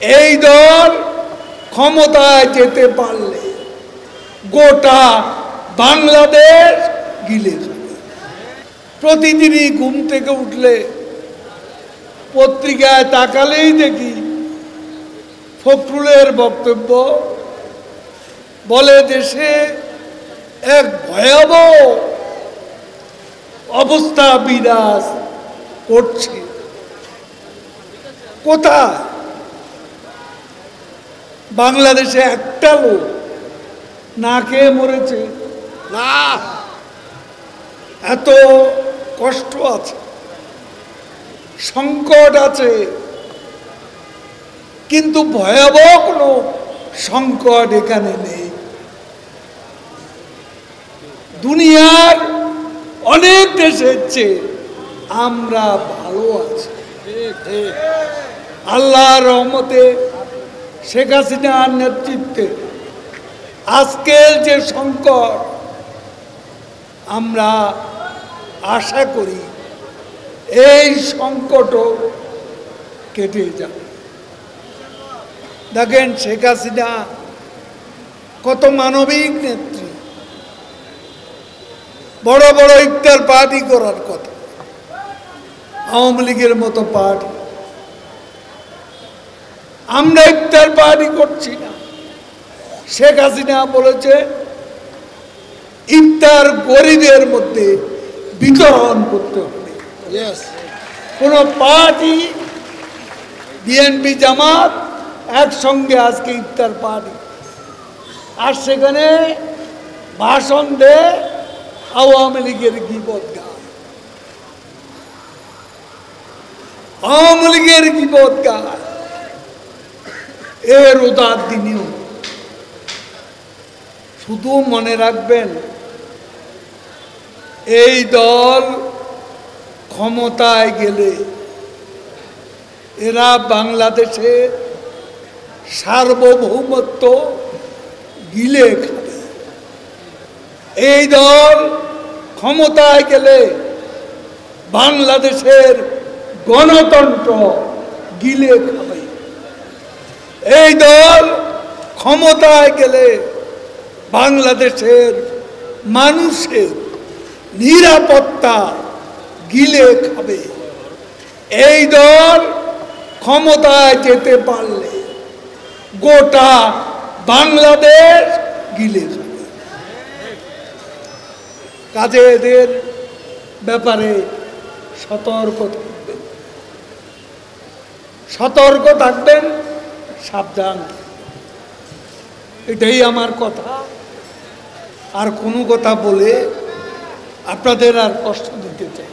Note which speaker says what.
Speaker 1: এই দল ক্ষমতায় যেতে পারলে গোটা বাংলাদেশ গিলে খাবে। প্রতিদিনই ঘুম থেকে উঠলে পত্রিকায় তাকালেই দেখি ফখরুলের বক্তব্য, বলে দেশে এক ভয়াবহ অবস্থা বিরাজ করছে। কোথায়? বাংলাদেশে একটা লোক না খেয়ে মরেছে না, এত কষ্ট আছে, সংকট আছে, কিন্তু ভয়াবহ কোনো সংকট এখানে নেই। দুনিয়ার অনেক দেশের চেয়ে আমরা ভালো আছি। আল্লাহর রহমতে শেখ হাসিনার নেতৃত্বে আজকের যে সংকট, আমরা আশা করি এই সংকটও কেটে যাবে। দেখেন শেখ হাসিনা কত মানবিক নেত্রী, বড় বড় ইফতার পার্টি করার কথা, আওয়ামী লীগের মতো পার্টি। আমরা ইফতার পার্টি করছি না। শেখ হাসিনা বলেছে ইফতার গরিবের মধ্যে বিতরণ করতে হবে। কোন পার্টি, বিএনপি জামাত একসঙ্গে আজকে ইফতার পার্টি, আর সেখানে ভাষণ দেয় আওয়ামী লীগের গীবত গায়, আওয়ামী লীগের গীবত গায়। এর উদার দিনেও শুধু মনে রাখবেন, এই দল ক্ষমতায় গেলে এরা বাংলাদেশের সার্বভৌমত্ব গিলে খাবে। এই দল ক্ষমতায় গেলে বাংলাদেশের গণতন্ত্র গিলে খাবে। এই দল ক্ষমতায় গেলে বাংলাদেশের মানুষের নিরাপত্তা গিলে খাবে। এই দল ক্ষমতায় যেতে পারলে গোটা বাংলাদেশ গিলে খাবে। কাজে এদের ব্যাপারে সতর্ক থাকবেন, সতর্ক থাকবেন, সাবধান। এটাই আমার কথা। আর কোনো কথা বলে আপনাদের আর কষ্ট দিতে চাই।